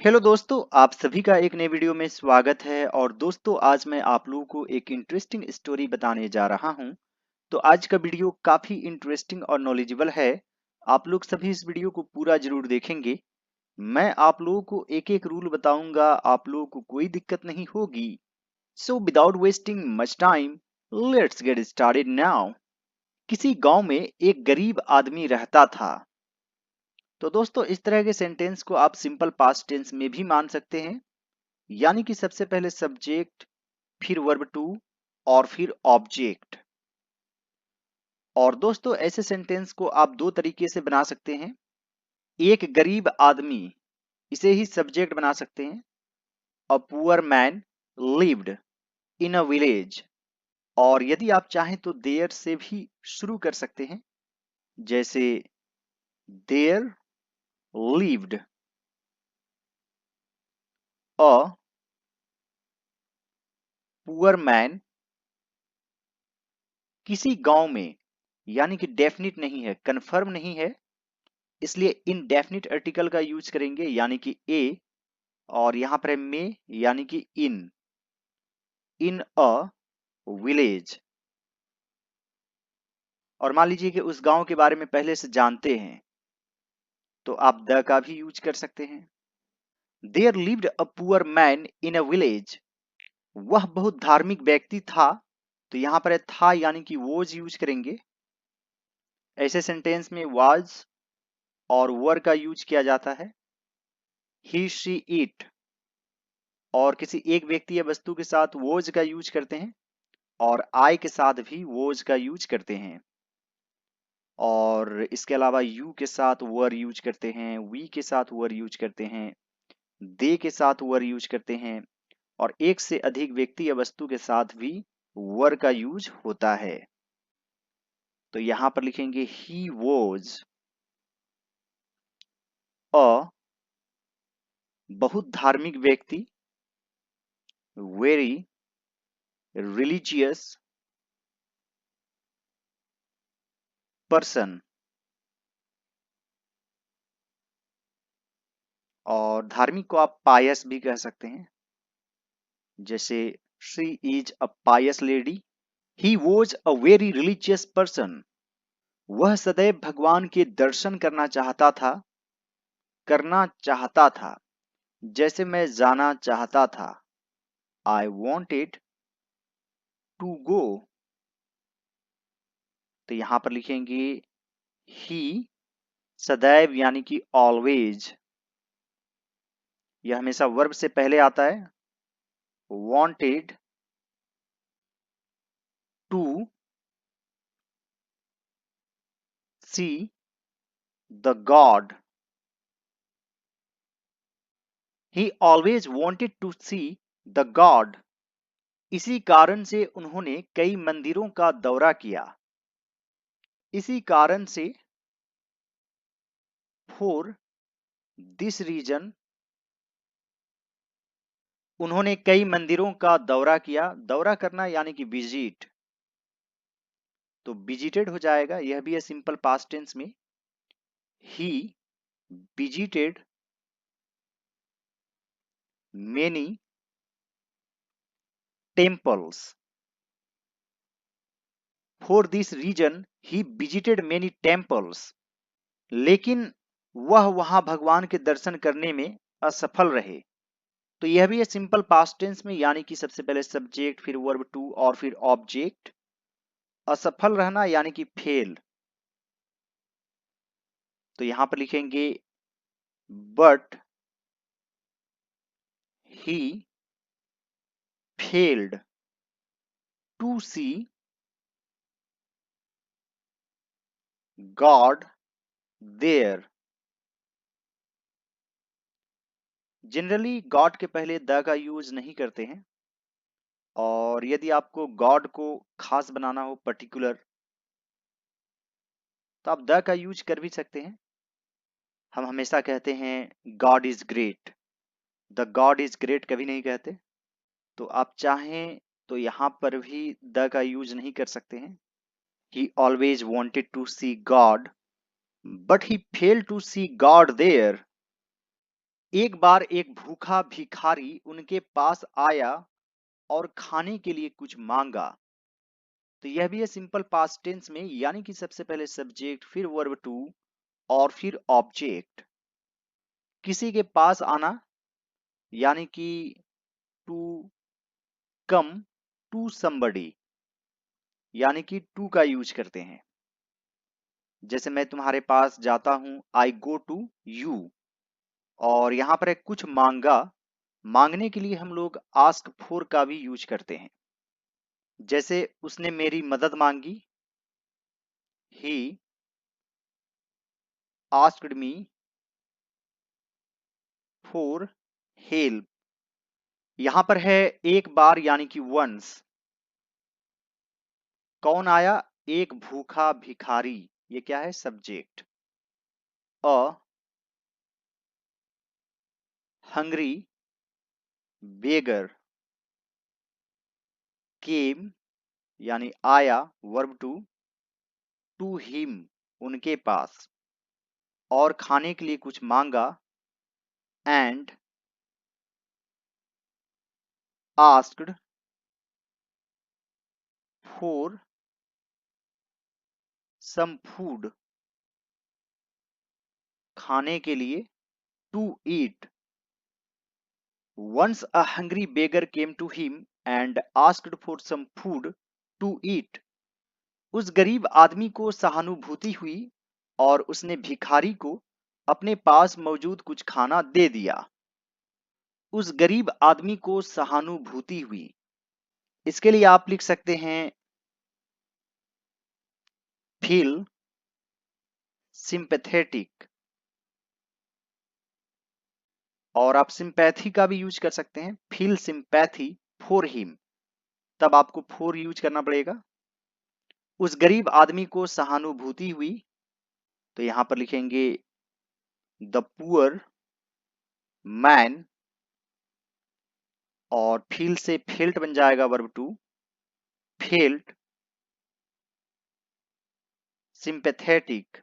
Hello दोस्तों, आप सभी का एक नए वीडियो में स्वागत है। और दोस्तों, आज मैं आप लोगों को एक इंटरेस्टिंग स्टोरी बताने जा रहा हूं। तो आज का वीडियो काफी इंटरेस्टिंग और नॉलेजेबल है। आप लोग सभी इस वीडियो को पूरा जरूर देखेंगे। मैं आप लोगों को एक एक रूल बताऊंगा, आप लोगों को कोई दिक्कत नहीं होगी। So without wasting much time, let's get started now. किसी गांव में एक गरीब आदमी रहता था। तो दोस्तों, इस तरह के सेंटेंस को आप सिंपल पास्ट टेंस में भी मान सकते हैं, यानी कि सबसे पहले सब्जेक्ट, फिर वर्ब टू और फिर ऑब्जेक्ट। और दोस्तों, ऐसे सेंटेंस को आप दो तरीके से बना सकते हैं। एक गरीब आदमी, इसे ही सब्जेक्ट बना सकते हैं। अ poor man lived in a village. और यदि आप चाहें तो देयर से भी शुरू कर सकते हैं, जैसे there lived a poor man. किसी गांव में, यानी कि डेफिनिट नहीं है, कंफर्म नहीं है, इसलिए इनडेफिनिट आर्टिकल का यूज करेंगे, यानी कि ए। और यहां पर में, यानी कि इन अ विलेज। और मान लीजिए कि उस गांव के बारे में पहले से जानते हैं, तो आप द का भी यूज कर सकते हैं। There lived a poor man in a village. वह बहुत धार्मिक व्यक्ति था। तो यहां पर था यानी कि वोज यूज करेंगे। ऐसे सेंटेंस में वाज और वर का यूज किया जाता है। ही शी इट, और किसी एक व्यक्ति या वस्तु के साथ वोज का यूज करते हैं। और आई के साथ भी वोज का यूज करते हैं। और इसके अलावा यू के साथ वर यूज करते हैं, वी के साथ वर यूज करते हैं, दे के साथ वर यूज करते हैं। और एक से अधिक व्यक्ति या वस्तु के साथ भी वर का यूज होता है। तो यहां पर लिखेंगे ही वॉज अ बहुत धार्मिक व्यक्ति, वेरी रिलीजियस पर्सन। और धार्मिक को आप पायस भी कह सकते हैं, जैसे she is a pious lady. He was a very religious person. वह सदैव भगवान के दर्शन करना चाहता था। जैसे मैं जाना चाहता था, आई वॉन्टेड टू गो। तो यहां पर लिखेंगे ही, सदैव यानी कि ऑलवेज, यह हमेशा वर्ब से पहले आता है। Wanted to see the God. He always wanted to see the God. इसी कारण से उन्होंने कई मंदिरों का दौरा किया। इसी कारण से, फॉर दिस रीजन, उन्होंने कई मंदिरों का दौरा किया। दौरा करना यानी कि विजिट, तो विजिटेड हो जाएगा। यह भी है सिंपल पास्ट टेंस में। He visited many temples. For this reason he visited many temples. लेकिन वह वहां भगवान के दर्शन करने में असफल रहे। तो यह भी है सिंपल पास्ट टेंस में, यानी कि सबसे पहले सब्जेक्ट, फिर वर्ब टू और फिर ऑब्जेक्ट। असफल रहना यानी कि फेल। तो यहां पर लिखेंगे but he failed to see God there. Generally God के पहले द का यूज नहीं करते हैं। और यदि आपको गॉड को खास बनाना हो, पर्टिकुलर, तो आप द का यूज कर भी सकते हैं। हम हमेशा कहते हैं God is great. The God is great कभी नहीं कहते। तो आप चाहें तो यहां पर भी द का यूज नहीं कर सकते हैं। He always wanted to see God, but he fail to see God there. एक बार एक भूखा भिखारी उनके पास आया और खाने के लिए कुछ मांगा। तो यह भी है सिंपल पास्ट टेंस में, यानी कि सबसे पहले सब्जेक्ट, फिर वर्ब टू और फिर ऑब्जेक्ट। किसी के पास आना यानी कि टू कम टू समबडी, यानी कि टू का यूज करते हैं। जैसे मैं तुम्हारे पास जाता हूं, आई गो टू यू। और यहां पर है कुछ मांगा, मांगने के लिए हम लोग आस्क फॉर का भी यूज करते हैं। जैसे उसने मेरी मदद मांगी, he asked me for help. यहां पर है एक बार यानी कि वंस। कौन आया? एक भूखा भिखारी, ये क्या है? सब्जेक्ट। अ हंग्री बेगर केम, यानी आया, वर्ब टू हिम, उनके पास, और खाने के लिए कुछ मांगा, and asked for some food, खाने के लिए, to eat. Once a hungry beggar came to him and asked for some food to eat. उस गरीब आदमी को सहानुभूति हुई और उसने भिखारी को अपने पास मौजूद कुछ खाना दे दिया। उस गरीब आदमी को सहानुभूति हुई, इसके लिए आप लिख सकते हैं फील सिंपैथेटिक, और आप सिंपैथी का भी यूज कर सकते हैं, फील सिंपैथी फॉर हिम। तब आपको फॉर यूज करना पड़ेगा। उस गरीब आदमी को सहानुभूति हुई, तो यहां पर लिखेंगे द पुअर मैन, और फील से फेल्ट बन जाएगा वर्ब टू, फेल्ट सिंपैथेटिक।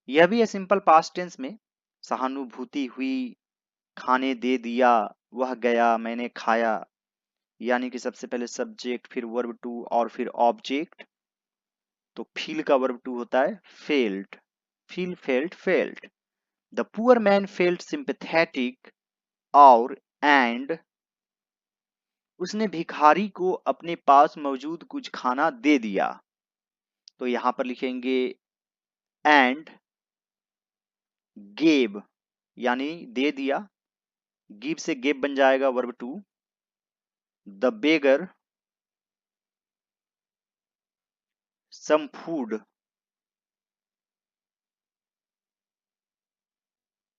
यह भी है सिंपल पास्ट टेंस में, सहानुभूति हुई, खाने दे दिया, वह गया, मैंने खाया, यानी कि सबसे पहले सब्जेक्ट, फिर वर्ब टू और फिर ऑब्जेक्ट। तो फील का वर्ब टू होता है felt, feel felt felt. The poor man felt sympathetic, और एंड उसने भिखारी को अपने पास मौजूद कुछ खाना दे दिया। तो यहां पर लिखेंगे एंड गेव, यानी दे दिया, गिव से गेव बन जाएगा verb two, the beggar some food,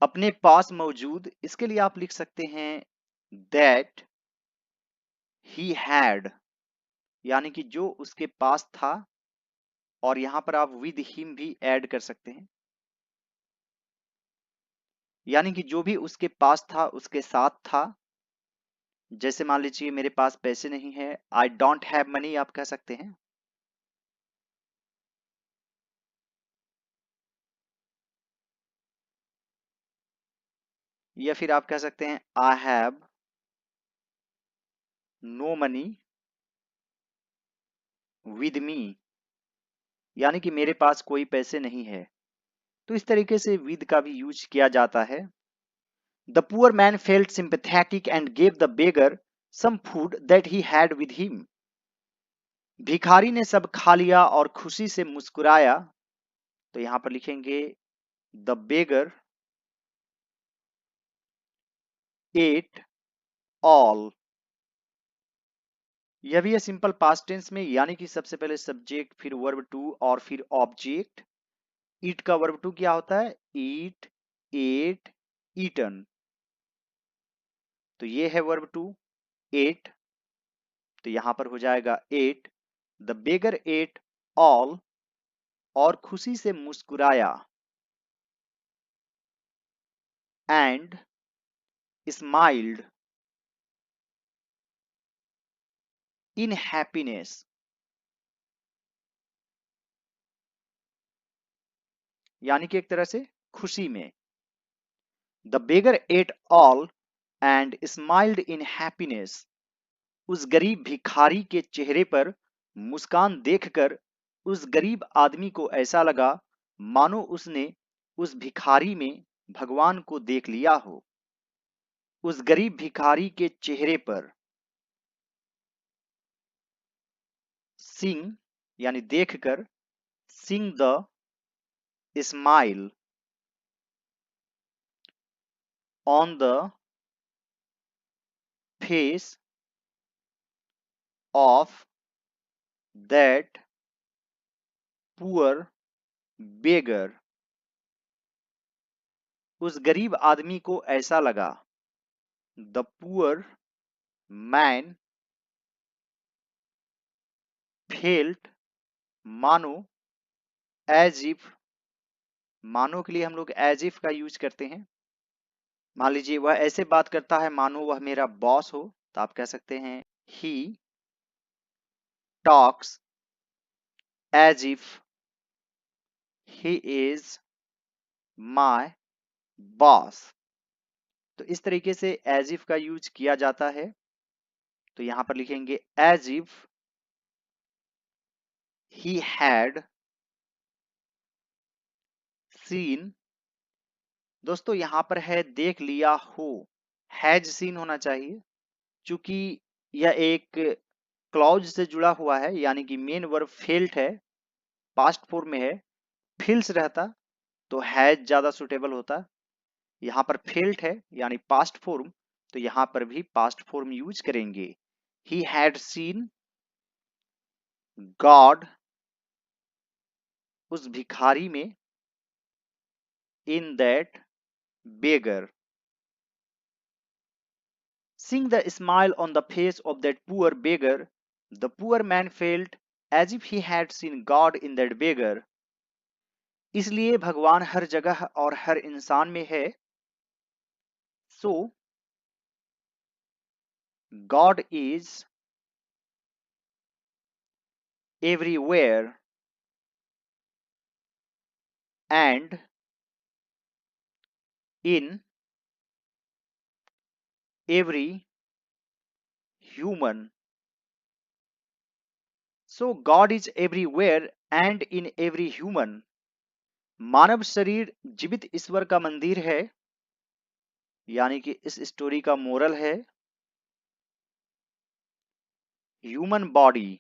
अपने पास मौजूद, इसके लिए आप लिख सकते हैं दैट ही हैड, यानी कि जो उसके पास था, और यहां पर आप विद हिम भी ऐड कर सकते हैं, यानी कि जो भी उसके पास था उसके साथ था। जैसे मान लीजिए मेरे पास पैसे नहीं है, आई डोंट हैव मनी आप कह सकते हैं। या फिर आप कह सकते हैं I have no money with me, यानी कि मेरे पास कोई पैसे नहीं है। तो इस तरीके से विद का भी यूज किया जाता है। The poor man felt sympathetic and gave the beggar some food that he had with him. भिखारी ने सब खा लिया और खुशी से मुस्कुराया। तो यहां पर लिखेंगे द बेगर एट ऑल। यह भी है सिंपल पास्ट टेंस में, यानी कि सबसे पहले सब्जेक्ट, फिर वर्ब टू और फिर ऑब्जेक्ट। ईट का वर्ब टू क्या होता है? ईट, एट, ईटन। तो ये है वर्ब टू एट, तो यहां पर हो जाएगा ate. The beggar ate all, और खुशी से मुस्कुराया, एंड स्माइल्ड इन हैप्पीनेस, यानी कि एक तरह से खुशी में। The beggar ate all and smiled in happiness. उस गरीब भिखारी के चेहरे पर मुस्कान देखकर उस गरीब आदमी को ऐसा लगा मानो उसने उस भिखारी में भगवान को देख लिया हो। उस गरीब भिखारी के चेहरे पर सिंग यानी देखकर, seeing the smile on the face of that poor beggar. उस गरीब आदमी को ऐसा लगा, द पुअर मैन फेल्ट, मानो, एज इफ, मानो के लिए हम लोग एज इफ का यूज करते हैं। मान लीजिए वह ऐसे बात करता है मानो वह मेरा बॉस हो, तो आप कह सकते हैं he talks as if he is my boss. तो इस तरीके से एज इफ का यूज किया जाता है। तो यहां पर लिखेंगे as if he had seen. दोस्तों यहां पर है देख लिया हो, हैज सीन होना चाहिए, क्योंकि यह एक क्लॉज से जुड़ा हुआ है, यानी कि मेन वर्ब फेल्ट है, पास्ट फॉर्म में है। फील्स रहता तो हैज ज्यादा सुटेबल होता। यहाँ पर फेल्ट है यानी पास्ट फॉर्म, तो यहाँ पर भी पास्ट फॉर्म यूज करेंगे। ही हैड सीन गॉड, उस भिखारी में, in that beggar. Seeing the smile on the face of that poor beggar, the poor man felt as if he had seen God in that beggar. इसलिए भगवान हर जगह और हर इंसान में है। So God is everywhere and in every human. So God is everywhere and in every human. मानव शरीर जीवित ईश्वर का मंदिर है, यानी कि इस स्टोरी का मोरल है human body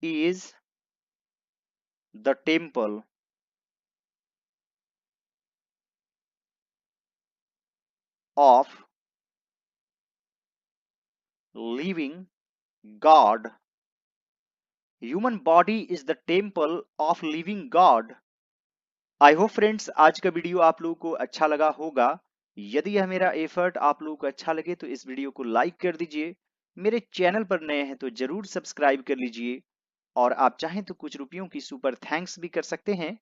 is the temple of living God. Human body is the temple of living God. I hope friends आज का वीडियो आप लोगों को अच्छा लगा होगा। यदि यह मेरा एफर्ट आप लोगों को अच्छा लगे तो इस वीडियो को लाइक कर दीजिए। मेरे चैनल पर नए हैं तो जरूर सब्सक्राइब कर लीजिए, और आप चाहें तो कुछ रुपयों की सुपर थैंक्स भी कर सकते हैं।